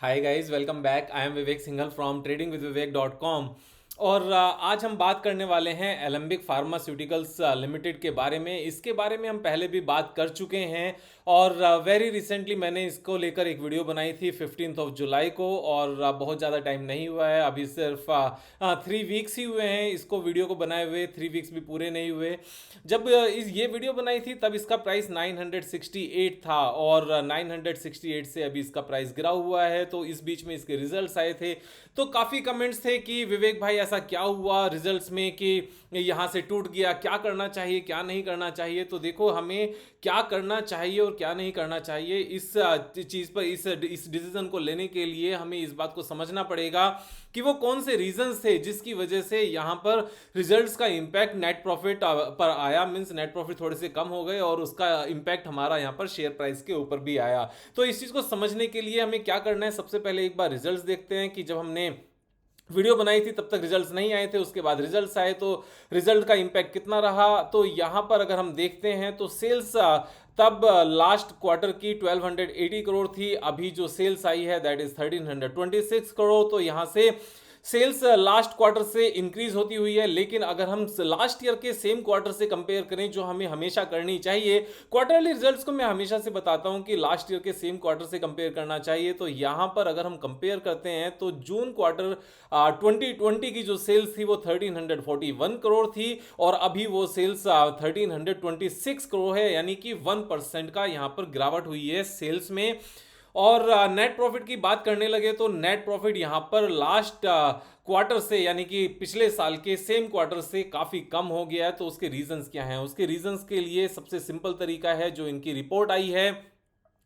Hi guys, welcome back. I am Vivek Singhal from tradingwithvivek.com। और आज हम बात करने वाले हैं एलेम्बिक फार्मास्यूटिकल्स लिमिटेड के बारे में। इसके बारे में हम पहले भी बात कर चुके हैं और वेरी रिसेंटली मैंने इसको लेकर एक वीडियो बनाई थी 15 जुलाई को। और बहुत ज़्यादा टाइम नहीं हुआ है, अभी सिर्फ 3 वीक्स ही हुए हैं इसको वीडियो को बनाए हुए। 3 वीक्स भी पूरे नहीं हुए। जब ये वीडियो बनाई थी तब इसका प्राइस 968 था और 968 से अभी इसका प्राइस गिरा हुआ है। तो इस बीच में इसके रिजल्ट्स आए थे, तो काफ़ी कमेंट्स थे कि विवेक भाई ऐसा क्या हुआ रिजल्ट्स में कि यहाँ से टूट गया, क्या करना चाहिए क्या नहीं करना चाहिए। तो देखो, हमें क्या करना चाहिए और क्या नहीं करना चाहिए इस चीज़ पर, इस डिसीजन को लेने के लिए हमें इस बात को समझना पड़ेगा कि वो कौन से रीजंस थे जिसकी वजह से यहाँ पर रिजल्ट्स का इम्पैक्ट नेट प्रॉफिट पर आया। मींस नेट प्रॉफिट थोड़े से कम हो गए और उसका इम्पैक्ट हमारा यहाँ पर शेयर प्राइस के ऊपर भी आया। तो इस चीज़ को समझने के लिए हमें क्या करना है, सबसे पहले एक बार रिजल्ट्स देखते हैं कि जब हमने वीडियो बनाई थी तब तक रिजल्ट्स नहीं आए थे, उसके बाद रिजल्ट्स आए तो रिजल्ट का इम्पैक्ट कितना रहा। तो यहाँ पर अगर हम देखते हैं तो सेल्स तब लास्ट क्वार्टर की 1280 करोड़ थी, अभी जो सेल्स आई है दैट इज 1326 करोड़। तो यहाँ से सेल्स लास्ट क्वार्टर से इंक्रीज होती हुई है। लेकिन अगर हम लास्ट ईयर के सेम क्वार्टर से कंपेयर करें, जो हमें हमेशा करनी चाहिए, क्वार्टरली रिजल्ट्स को मैं हमेशा से बताता हूं कि लास्ट ईयर के सेम क्वार्टर से कंपेयर करना चाहिए। तो यहां पर अगर हम कंपेयर करते हैं तो जून क्वार्टर 2020 की जो सेल्स थी वो 1341 करोड़ थी और अभी वो सेल्स 1326 करोड़ है, यानी कि 1% का यहां पर गिरावट हुई है सेल्स में। और नेट प्रॉफिट की बात करने लगे तो नेट प्रॉफिट यहां पर लास्ट क्वार्टर से, यानी कि पिछले साल के सेम क्वार्टर से काफ़ी कम हो गया है। तो उसके रीजंस क्या हैं? उसके रीजंस के लिए सबसे सिंपल तरीका है, जो इनकी रिपोर्ट आई है,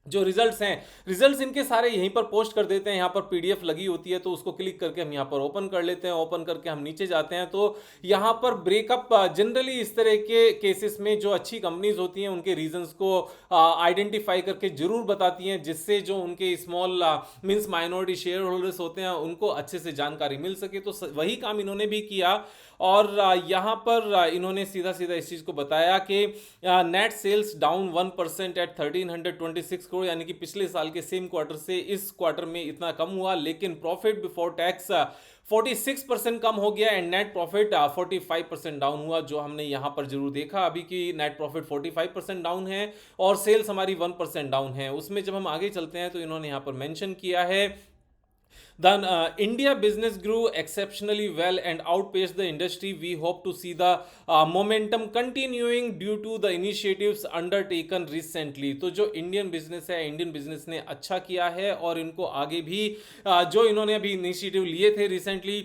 जो रिजल्ट्स हैं, रिजल्ट्स इनके सारे यहीं पर पोस्ट कर देते हैं। यहाँ पर पीडीएफ लगी होती है तो उसको क्लिक करके हम यहाँ पर ओपन कर लेते हैं। ओपन करके हम नीचे जाते हैं तो यहाँ पर ब्रेकअप जनरली इस तरह के केसेस में जो अच्छी कंपनीज होती हैं उनके रीजंस को आइडेंटिफाई करके जरूर बताती हैं, जिससे जो उनके small means minority share holders होते हैं उनको अच्छे से जानकारी मिल सके। तो वही काम इन्होंने भी किया और यहाँ पर इन्होंने सीधा सीधा इस चीज़ को बताया कि net sales down 1% at 1326 crore, यानी कि पिछले साल के सेम क्वार्टर से इस क्वार्टर में इतना कम हुआ। लेकिन प्रॉफिट बिफोर टैक्स 46% कम हो गया एंड नेट प्रॉफिट 45% डाउन हुआ, जो हमने यहां पर जरूर देखा अभी कि नेट प्रॉफिट 45% डाउन है और सेल्स हमारी 1% डाउन है। उसमें जब हम आगे चलते हैं तो इन्होंने यहां पर मेंशन किया है, then India business grew exceptionally well and outpaced the industry. We hope to see the momentum continuing due to the initiatives undertaken recently. तो जो इंडियन बिजनेस है, इंडियन बिजनेस ने अच्छा किया है और इनको आगे भी जो इन्होंने अभी इनिशिएटिव लिए थे रिसेंटली,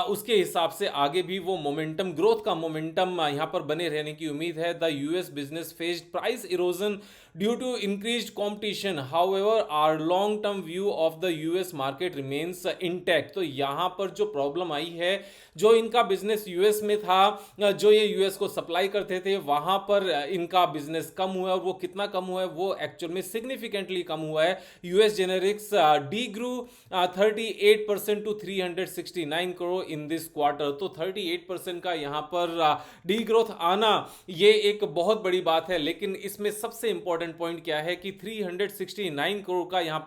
उसके हिसाब से आगे भी वो मोमेंटम, ग्रोथ का मोमेंटम यहाँ पर बने रहने की उम्मीद है। The US business faced price erosion due to increased competition, however our long term view of the US market remains intact. तो यहाँ पर जो प्रॉब्लम आई है, जो इनका बिजनेस यूएस में था, जो ये यूएस को सप्लाई करते थे, वहां पर इनका बिजनेस कम हुआ है और वो कितना कम हुआ है, वो एक्चुअल में सिग्निफिकेंटली कम हुआ है। US generics de grew 38% to 369 crore in this quarter. तो 38% का यहाँ पर डी ग्रोथ आना ये एक बहुत बड़ी बात है। लेकिन इसमें सबसे इंपॉर्टेंट पॉइंट क्या है कि 369 करोड़ का यहाँ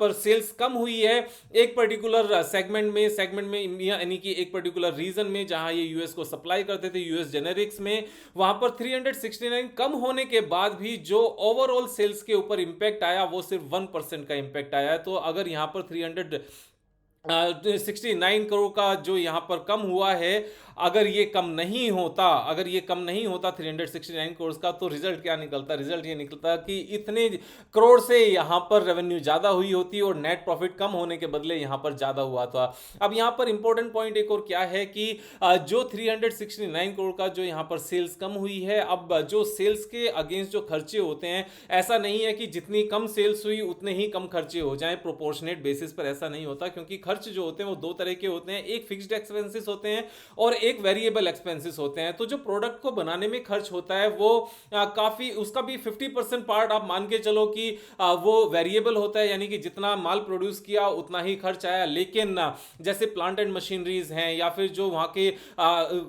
पर सेल्स कम हुई है एक पर्टिकुलर सेगमेंट में, यानी कि एक पर्टिकुलर रीजन में जहां ये यूएस को सप्लाई करते थे, यूएस जेनेरिक्स में। वहां पर 369 कम होने के बाद भी जो ओवरऑल सेल्स के ऊपर इंपैक्ट आया वो सिर्फ 1% का इंपैक्ट आया है। तो अगर यहां पर 369 करोड़ का जो यहां पर कम हुआ है, अगर ये कम नहीं होता 369 करोड़ का, तो रिजल्ट क्या निकलता? रिजल्ट ये निकलता कि इतने करोड़ से यहां पर रेवेन्यू ज्यादा हुई होती और नेट प्रॉफिट कम होने के बदले यहां पर ज्यादा हुआ था। अब यहां पर इंपॉर्टेंट पॉइंट एक और क्या है कि जो 369 करोड़ का जो यहां पर सेल्स कम हुई है, अब जो सेल्स के अगेंस्ट जो खर्चे होते हैं, ऐसा नहीं है कि जितनी कम सेल्स हुई उतने ही कम खर्चे हो जाएं, प्रोपोर्शनेट बेसिस पर ऐसा नहीं होता, क्योंकि खर्च जो होते हैं वो दो तरह के होते हैं, एक फिक्स्ड एक्सपेंसेस होते हैं और एक वेरिएबल एक्सपेंसेस होते हैं। तो जो प्रोडक्ट को बनाने में खर्च होता है वो काफी, उसका भी 50% पार्ट आप मान के चलो कि वो वेरिएबल होता है, यानी कि जितना माल प्रोड्यूस किया उतना ही खर्च आया। लेकिन जैसे प्लांट एंड मशीनरीज हैं या फिर जो वहां के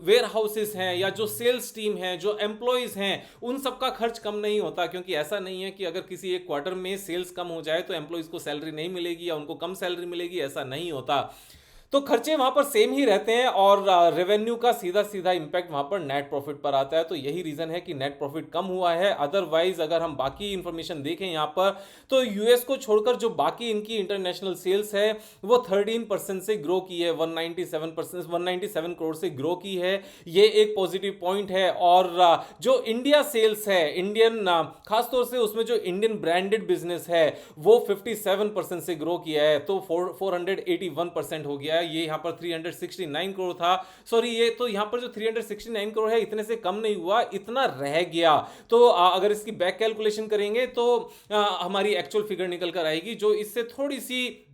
वेयर हाउसेस हैं या जो सेल्स टीम है, जो एम्प्लॉयज हैं, उन सबका खर्च कम नहीं होता। क्योंकि ऐसा नहीं है कि अगर किसी एक क्वार्टर में सेल्स कम हो जाए तो एम्प्लॉयज को सैलरी नहीं मिलेगी या उनको कम सैलरी मिलेगी, ऐसा नहीं होता। तो खर्चे वहां पर सेम ही रहते हैं और रेवेन्यू का सीधा सीधा इंपैक्ट वहां पर नेट प्रॉफिट पर आता है। तो यही रीजन है कि नेट प्रॉफिट कम हुआ है। अदरवाइज अगर हम बाकी इंफॉर्मेशन देखें यहां पर, तो यूएस को छोड़कर जो बाकी इनकी इंटरनेशनल सेल्स है वो 13% से ग्रो की है, 197 करोड़ से ग्रो की है। ये एक पॉजिटिव पॉइंट है। और जो इंडिया सेल्स है, इंडियन खासतौर से उसमें जो इंडियन ब्रांडेड बिजनेस है वो 57% से ग्रो किया है, तो 481% हो गया है। ये यहां पर 369 करोड़ था, सॉरी, ये तो यहां पर जो 369 करोड़ है इतने से कम नहीं हुआ, इतना रह गया। तो अगर इसकी बैक कैलकुलेशन करेंगे तो हमारी एक्चुअल फिगर निकल कर आएगी, जो इससे थोड़ी सी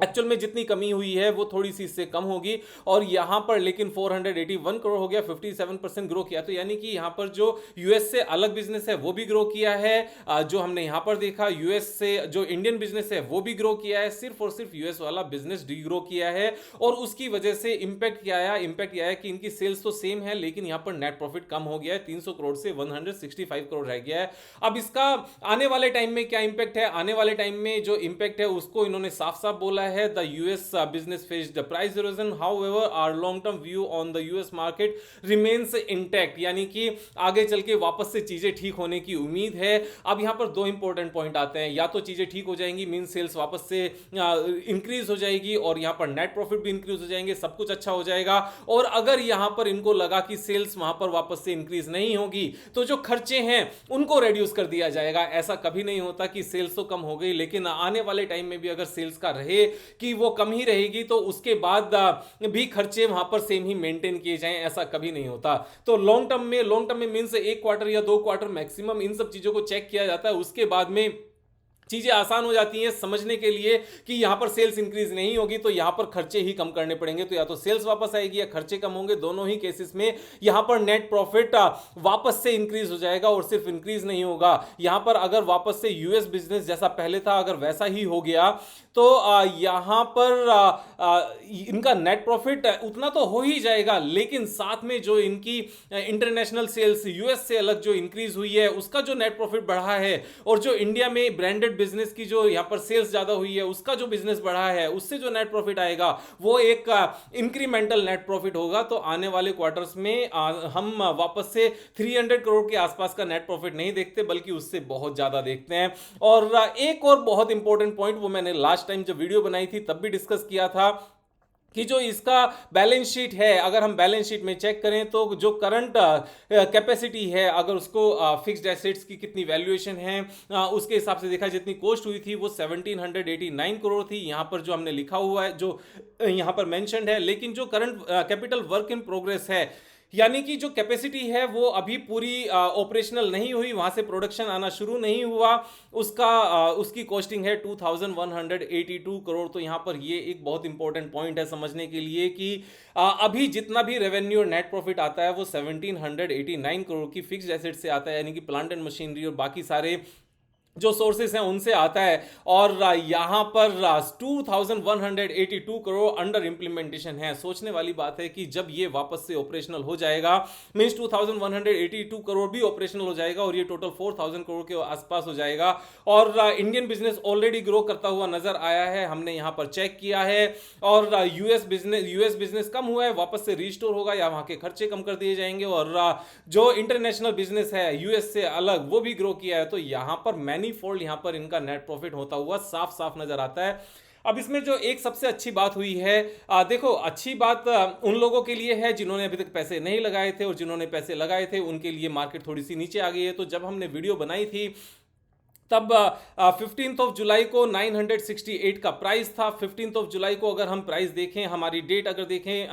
एक्चुअल में जितनी कमी हुई है वो थोड़ी सी इससे कम होगी। और यहां पर लेकिन 481 करोड़ हो गया, 57% ग्रो किया। तो यानी कि यहां पर जो यूएस से अलग बिजनेस है वो भी ग्रो किया है। जो हमने यहां पर देखा यूएस से जो इंडियन बिजनेस है वो भी ग्रो किया है, सिर्फ और सिर्फ यूएस वाला बिजनेस डी ग्रो किया है। और उसकी वजह से इंपैक्ट क्या आया, इंपैक्ट यह है कि इनकी सेल्स तो सेम है लेकिन यहां पर नेट प्रॉफिट कम हो गया है, 300 करोड़ से 165 करोड़ रह गया है। अब इसका आने वाले टाइम में क्या इंपैक्ट है, आने वाले टाइम में जो इंपैक्ट है उसको इन्होंने साफ साफ बोला है, the US business faced the price erosion, however our long term view on the US market remains intact, यानी कि आगे चल के वापस से चीजें ठीक होने की उम्मीद है। अब यहां पर दो इंपॉर्टेंट पॉइंट आते हैं, या तो चीजें ठीक हो जाएंगी, मीन सेल्स वापस से इंक्रीज हो जाएगी और यहां पर नेट प्रॉफिट भी इंक्रीज हो जाएंगे, सब कुछ अच्छा हो जाएगा। और अगर यहां पर इनको लगा कि सेल्स वहां पर वापस से इंक्रीज नहीं होगी तो जो खर्चे हैं उनको रेड्यूस कर दिया जाएगा। ऐसा कभी नहीं होता कि सेल्स तो कम हो गई लेकिन आने वाले टाइम में भी अगर सेल्स का रहे कि वो कम ही रहेगी तो उसके बाद भी खर्चे वहां पर सेम ही मेंटेन किए जाएं, ऐसा कभी नहीं होता। तो लॉन्ग टर्म में मींस एक क्वार्टर या दो क्वार्टर मैक्सिमम इन सब चीजों को चेक किया जाता है, उसके बाद में चीजें आसान हो जाती हैं समझने के लिए कि यहां पर सेल्स इंक्रीज नहीं होगी तो यहां पर खर्चे ही कम करने पड़ेंगे। तो या तो सेल्स वापस आएगी या खर्चे कम होंगे, दोनों ही केसेस में यहां पर नेट प्रॉफिट वापस से इंक्रीज हो जाएगा। और सिर्फ इंक्रीज नहीं होगा, यहां पर अगर वापस से यूएस बिजनेस जैसा पहले था अगर वैसा ही हो गया तो यहां पर इनका नेट प्रॉफिट उतना तो हो ही जाएगा, लेकिन साथ में जो इनकी इंटरनेशनल सेल्स यूएस से अलग जो इंक्रीज हुई है उसका जो नेट प्रॉफिट बढ़ा है, और जो इंडिया में ब्रांडेड बिजनेस की जो यहां पर सेल्स ज्यादा हुई है उसका जो बिजनेस बढ़ा है उससे जो नेट प्रॉफिट आएगा वो एक इंक्रीमेंटल नेट प्रॉफिट होगा। तो आने वाले क्वार्टर्स में हम वापस से 300 करोड़ के आसपास का नेट प्रॉफिट नहीं देखते बल्कि उससे बहुत ज्यादा देखते हैं। और एक और बहुत इंपॉर्टेंट पॉइंट वो मैंने लास्ट टाइम जब वीडियो बनाई थी तब भी डिस्कस किया था कि जो इसका बैलेंस शीट है, अगर हम बैलेंस शीट में चेक करें तो जो करंट कैपेसिटी है, अगर उसको फिक्स्ड एसेट्स की कितनी वैल्यूएशन है उसके हिसाब से देखा, जितनी कॉस्ट हुई थी वो 1789 करोड़ थी, यहां पर जो हमने लिखा हुआ है जो यहां पर मेंशन्ड है। लेकिन जो current capital work in progress है, यानी कि जो कैपेसिटी है वो अभी पूरी ऑपरेशनल नहीं हुई, वहां से प्रोडक्शन आना शुरू नहीं हुआ, उसकी कॉस्टिंग है 2182 करोड़। तो यहां पर ये एक बहुत इंपॉर्टेंट पॉइंट है समझने के लिए कि अभी जितना भी रेवेन्यू और नेट प्रॉफिट आता है वो 1789 करोड़ की फिक्स्ड एसेट से आता है, यानी कि प्लांट एंड मशीनरी और बाकी सारे जो सोर्सेस हैं उनसे आता है। और यहां पर 2182 करोड़ अंडर इंप्लीमेंटेशन है। सोचने वाली बात है कि जब ये वापस से ऑपरेशनल हो जाएगा, मींस 2182 करोड़ भी ऑपरेशनल हो जाएगा और ये टोटल 4000 करोड़ के आसपास हो जाएगा। और इंडियन बिजनेस ऑलरेडी ग्रो करता हुआ नजर आया है, हमने यहां पर चेक किया है। और यूएस बिजनेस कम हुआ है, वापस से रिस्टोर होगा या वहां के खर्चे कम कर दिए जाएंगे। और जो इंटरनेशनल बिजनेस है यूएस से अलग वो भी ग्रो किया है। तो यहां पर फोल्ड यहां पर इनका नेट प्रॉफिट होता हुआ साफ साफ नजर आता है। अब इसमें जो एक सबसे अच्छी बात हुई है, देखो अच्छी बात उन लोगों के लिए है जिन्होंने अभी तक पैसे नहीं लगाए थे, और जिन्होंने पैसे लगाए थे उनके लिए मार्केट थोड़ी सी नीचे आ गई है। तो जब हमने वीडियो बनाई थी तब 15 ऑफ जुलाई को 968 का प्राइस था। 15 ऑफ जुलाई को अगर हम प्राइस देखें, हमारी डेट अगर देखें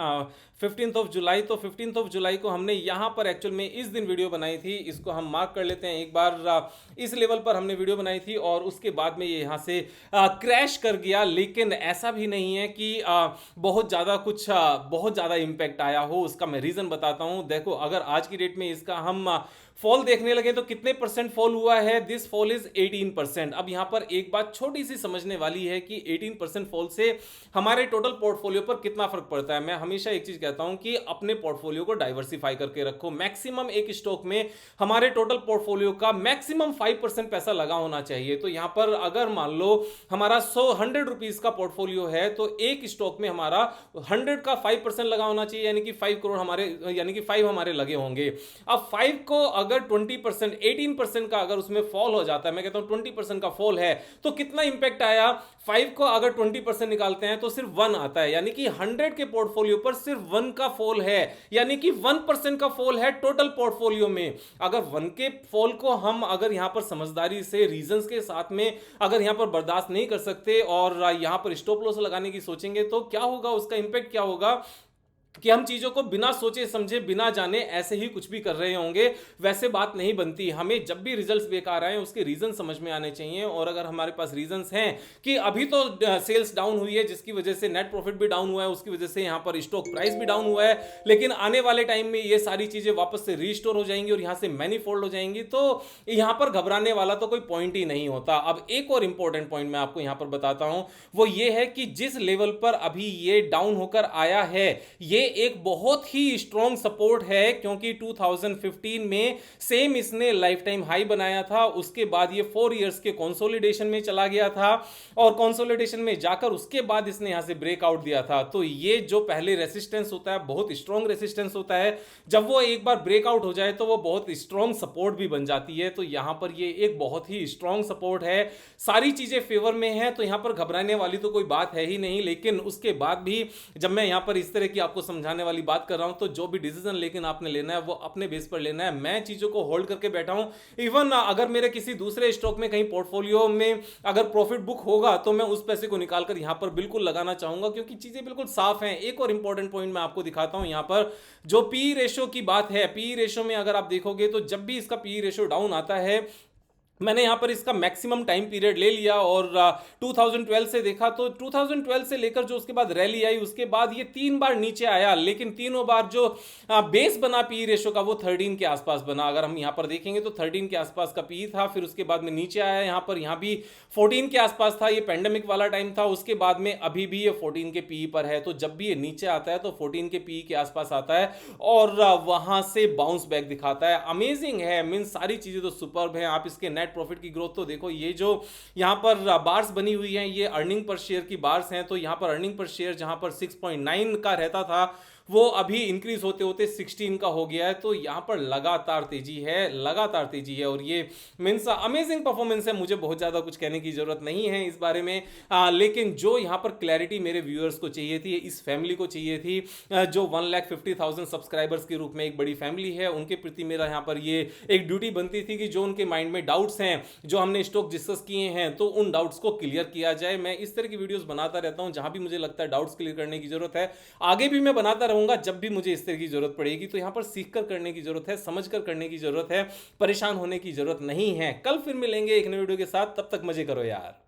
15 ऑफ जुलाई, तो 15 ऑफ जुलाई को हमने यहाँ पर एक्चुअल में इस दिन वीडियो बनाई थी। इसको हम मार्क कर लेते हैं एक बार। इस लेवल पर हमने वीडियो बनाई थी और उसके बाद में ये यहाँ से क्रैश कर गया। लेकिन ऐसा भी नहीं है कि बहुत ज़्यादा बहुत ज़्यादा इम्पैक्ट आया हो। उसका मैं रीज़न बताता हूँ। देखो, अगर आज की डेट में इसका हम फॉल देखने लगे तो कितने परसेंट फॉल हुआ है? This fall is 18%। अब यहां पर एक बात छोटी सी समझने वाली है कि 18% फॉल से हमारे टोटल पोर्टफोलियो पर कितना फर्क पड़ता है। मैं हमेशा एक चीज कहता हूं कि अपने पोर्टफोलियो को डाइवर्सिफाई करके रखो। मैक्सिमम एक स्टॉक में हमारे टोटल पोर्टफोलियो का मैक्सिमम 5% पैसा लगा होना चाहिए। तो यहां पर अगर मान लो हमारा 100 रुपीज का पोर्टफोलियो है तो एक स्टॉक में हमारा 100 का 5% लगा होना चाहिए, यानी कि 5 करोड़ हमारे, यानी कि 5 हमारे लगे होंगे। अब 5 को अगर 20%, 18% का अगर उसमें फॉल हो जाता है, मैं कहता हूं 20% का फॉल है, तो कितना इंपैक्ट आया? 5 को अगर 20% निकालते हैं तो सिर्फ 1 आता है, यानी कि 100 के पोर्टफोलियो पर सिर्फ 1 का फॉल है, यानी कि 1% का फॉल है टोटल पोर्टफोलियो में। अगर 1 के फॉल को हम अगर यहां पर समझदारी से रीजंस के साथ में अगर यहां पर बर्दाश्त नहीं कर सकते और यहां पर स्टॉप लॉस लगाने की सोचेंगे तो क्या होगा? उसका इंपैक्ट क्या होगा कि हम चीजों को बिना सोचे समझे, बिना जाने ऐसे ही कुछ भी कर रहे होंगे। वैसे बात नहीं बनती। हमें जब भी रिजल्ट्स बेकार आए उसके रीजन समझ में आने चाहिए। और अगर हमारे पास रीजंस हैं कि अभी तो सेल्स डाउन हुई है जिसकी वजह से नेट प्रॉफिट भी डाउन हुआ है, उसकी वजह से यहां पर स्टॉक प्राइस भी डाउन हुआ है, लेकिन आने वाले टाइम में ये सारी चीजें वापस से रीस्टोर हो जाएंगी और यहां से मैनीफोल्ड हो जाएंगी, तो यहां पर घबराने वाला तो कोई पॉइंट ही नहीं होता। अब एक और इंपॉर्टेंट पॉइंट मैं आपको यहां पर बताता हूं, वो ये है कि जिस लेवल पर अभी ये डाउन होकर आया है, ये एक बहुत ही स्ट्रॉन्ग सपोर्ट है, क्योंकि 2015 में सेम इसने लाइफ टाइम हाई बनाया था। उसके बाद ये 4 इयर्स के कंसोलिडेशन में चला गया था और कंसोलिडेशन में जाकर उसके बाद इसने यहां से ब्रेकआउट दिया था। तो ये जो पहले रेसिस्टेंस होता है, बहुत स्ट्रॉन्ग रेसिस्टेंस होता है, जब वो एक बार ब्रेकआउट हो जाए तो वो बहुत स्ट्रॉन्ग सपोर्ट भी बन जाती है। तो यहां पर ये एक बहुत ही स्ट्रॉन्ग सपोर्ट है, सारी चीजें फेवर में है, तो यहां पर घबराने वाली तो कोई बात है ही नहीं। लेकिन उसके बाद भी जब मैं यहां पर इस तरह की आपको समझाने वाली बात कर रहा हूं, तो जो भी डिसीजन लेकिन आपने लेना है वो अपने बेस पर लेना है। मैं चीजों को होल्ड करके बैठा हूं। इवन अगर मेरे किसी दूसरे स्टॉक में कहीं पोर्टफोलियो में अगर प्रॉफिट बुक होगा तो मैं उस पैसे को निकालकर यहां पर बिल्कुल लगाना चाहूंगा, क्योंकि चीजें बिल्कुल साफ हैं। एक और इंपॉर्टेंट पॉइंट मैं आपको दिखाता हूं, यहां पर जो पी रेशो की बात है, पी रेशो में अगर आप देखोगे तो जब भी इसका पी रेशो डाउन आता है, मैंने यहां पर इसका मैक्सिमम टाइम पीरियड ले लिया और 2012 से देखा तो 2012 से लेकर जो उसके बाद रैली आई, उसके बाद ये 3 बार नीचे आया, लेकिन तीनों बार जो बेस बना पी रेशो का वो 13 के आसपास बना। अगर हम यहां पर देखेंगे तो 13 के आसपास का पी था, फिर उसके बाद में नीचे आया, यहां भी 14 के आसपास था। ये पेंडेमिक वाला टाइम था, उसके बाद में अभी भी ये 14 के पी पर है। तो जब भी ये नीचे आता है तो 14 के पी के आसपास आता है और वहां से बाउंस बैक दिखाता है। अमेजिंग है, मीन सारी चीजें तो सुपर्ब है। आप इसके नेट प्रॉफिट की ग्रोथ तो देखो, ये जो यहां पर बार्स बनी हुई हैं ये अर्निंग पर शेयर की बार्स हैं। तो यहां पर अर्निंग पर शेयर जहां पर 6.9 का रहता था वो अभी इंक्रीज होते होते 16 का हो गया है। तो यहां पर लगातार तेजी है, लगातार तेजी है और ये मींस अमेजिंग परफॉर्मेंस है। मुझे बहुत ज्यादा कुछ कहने की जरूरत नहीं है इस बारे में, लेकिन जो यहां पर क्लैरिटी मेरे व्यूअर्स को चाहिए थी, इस फैमिली को चाहिए थी, जो 1,50,000 सब्सक्राइबर्स के रूप में एक बड़ी फैमिली है, उनके प्रति मेरा यहां पर ये एक ड्यूटी बनती थी कि जो उनके माइंड में डाउट्स हैं, जो हमने स्टॉक डिस्कस किए हैं, तो उन डाउट्स को क्लियर किया जाए। मैं इस तरह की वीडियोस बनाता रहता हूं जहां भी मुझे लगता है डाउट्स क्लियर करने की जरूरत है, आगे भी मैं बनाता रहूंगा जब भी मुझे इस तरह की जरूरत पड़ेगी। तो यहां पर सीखकर करने की जरूरत है, समझकर करने की जरूरत है, परेशान होने की जरूरत नहीं है। कल फिर मिलेंगे एक नई वीडियो के साथ, तब तक मजे करो यार।